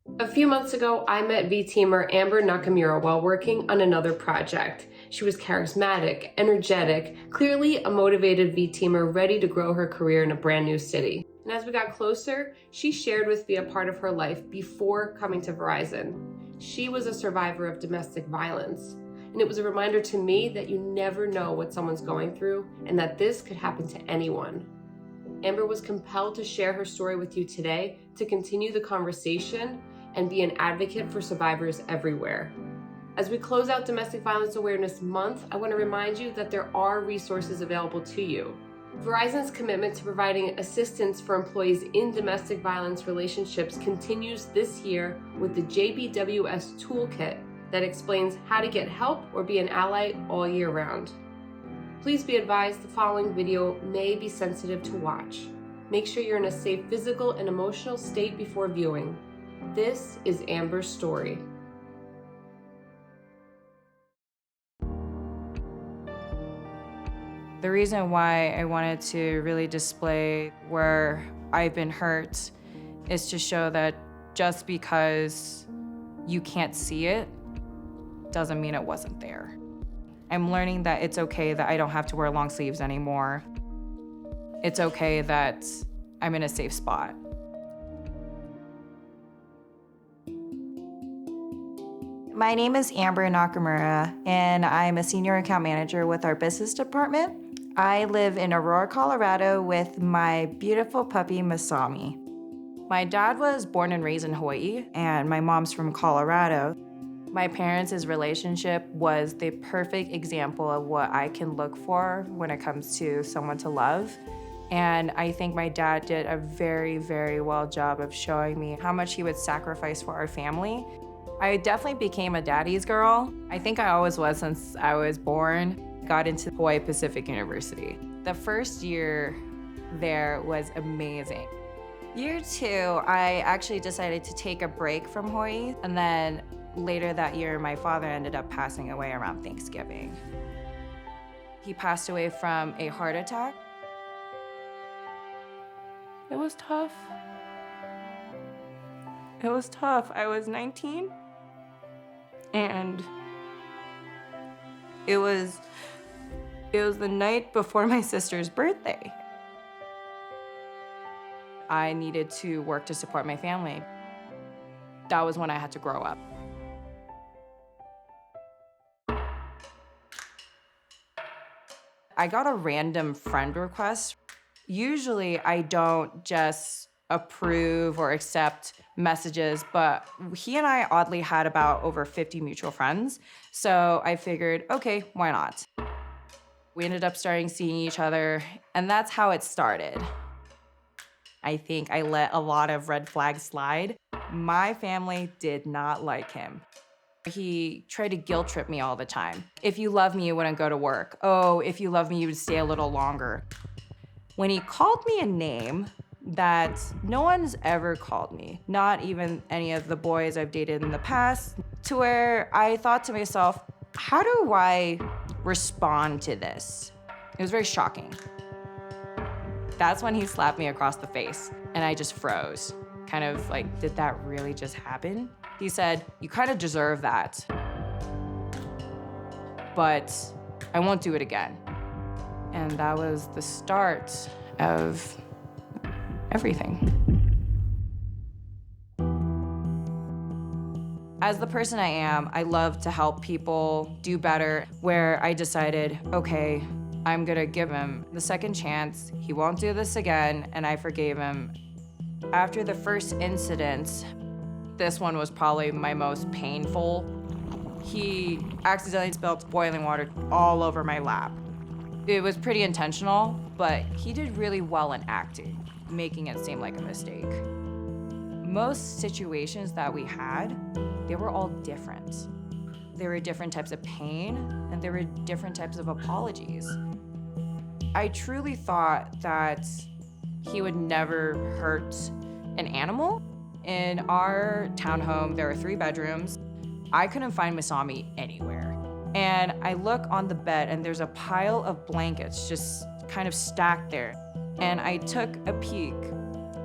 A few months ago, I met V Teamer Amber Nakamura while working on another project. She was charismatic, energetic, clearly a motivated V Teamer ready to grow her career in a brand new city. And as we got closer, she shared with me a part of her life before coming to Verizon. She was a survivor of domestic violence. And it was a reminder to me that you never know what someone's going through and that this could happen to anyone. Amber was compelled to share her story with you today to continue the conversation and be an advocate for survivors everywhere. As we close out Domestic Violence Awareness Month, I want to remind you that there are resources available to you. Verizon's commitment to providing assistance for employees in domestic violence relationships continues this year with the JBWS Toolkit that explains how to get help or be an ally all year round. Please be advised the following video may be sensitive to watch. Make sure you're in a safe physical and emotional state before viewing. This is Amber's story. The reason why I wanted to really display where I've been hurt is to show that just because you can't see it doesn't mean it wasn't there. I'm learning that it's okay that I don't have to wear long sleeves anymore. It's okay that I'm in a safe spot. My name is Amber Nakamura, and I'm a senior account manager with our business department. I live in Aurora, Colorado with my beautiful puppy, Masami. My dad was born and raised in Hawaii, and my mom's from Colorado. My parents' relationship was the perfect example of what I can look for when it comes to someone to love. And I think my dad did a very, very well job of showing me how much he would sacrifice for our family. I definitely became a daddy's girl. I think I always was since I was born. Got into Hawaii Pacific University. The first year there was amazing. Year 2, I actually decided to take a break from Hawaii, and then later that year, my father ended up passing away around Thanksgiving. He passed away from a heart attack. It was tough. It was tough. I was 19, and it was the night before my sister's birthday. I needed to work to support my family. That was when I had to grow up. I got a random friend request. Usually I don't just approve or accept messages, but he and I oddly had about over 50 mutual friends. So I figured, okay, why not? We ended up starting seeing each other, and that's how it started. I think I let a lot of red flags slide. My family did not like him. He tried to guilt trip me all the time. If you love me, you wouldn't go to work. Oh, if you love me, you would stay a little longer. When he called me a name that no one's ever called me, not even any of the boys I've dated in the past, to where I thought to myself, how do I respond to this? It was very shocking. That's when he slapped me across the face, and I just froze. Kind of like, did that really just happen? He said, you kind of deserve that, but I won't do it again. And that was the start of everything. As the person I am, I love to help people do better, where I decided, okay, I'm gonna give him the second chance. He won't do this again, and I forgave him. After the first incident, this one was probably my most painful. He accidentally spilled boiling water all over my lap. It was pretty intentional, but he did really well in acting, making it seem like a mistake. Most situations that we had, they were all different. There were different types of pain, and there were different types of apologies. I truly thought that he would never hurt an animal. In our townhome, there were 3 bedrooms. I couldn't find Masami anywhere. And I look on the bed, and there's a pile of blankets just kind of stacked there. And I took a peek,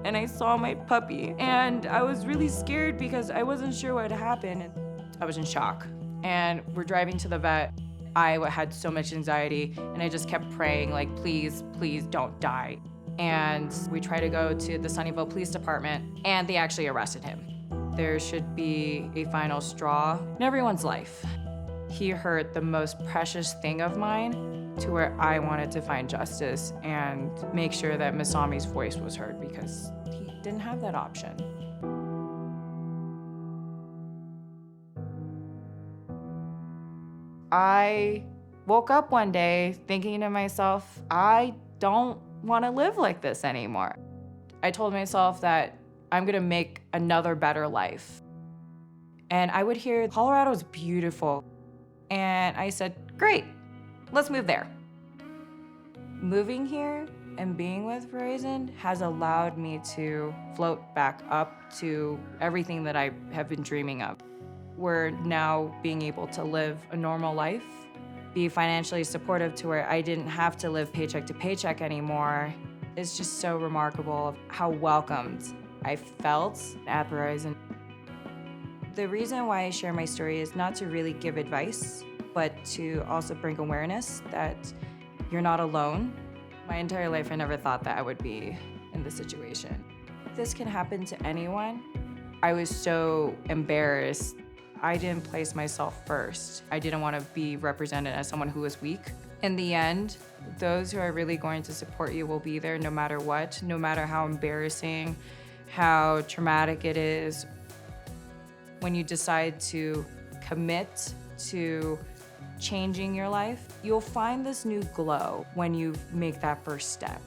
and I saw my puppy. And I was really scared because I wasn't sure what had happened. And I was in shock. And we're driving to the vet. I had so much anxiety, and I just kept praying, like, please, please don't die. And we tried to go to the Sunnyvale Police Department, and they actually arrested him. There should be a final straw in everyone's life. He hurt the most precious thing of mine to where I wanted to find justice and make sure that Masami's voice was heard because he didn't have that option. I woke up one day thinking to myself, I don't want to live like this anymore. I told myself that I'm gonna make another better life. And I would hear, Colorado's beautiful. And I said, great, let's move there. Moving here and being with Verizon has allowed me to float back up to everything that I have been dreaming of. We're now being able to live a normal life, be financially supportive to where I didn't have to live paycheck to paycheck anymore. It's just so remarkable how welcomed I felt at Verizon. The reason why I share my story is not to really give advice, but to also bring awareness that you're not alone. My entire life, I never thought that I would be in this situation. This can happen to anyone. I was so embarrassed. I didn't place myself first. I didn't want to be represented as someone who was weak. In the end, those who are really going to support you will be there no matter what, no matter how embarrassing, how traumatic it is. When you decide to commit to changing your life, you'll find this new glow when you make that first step.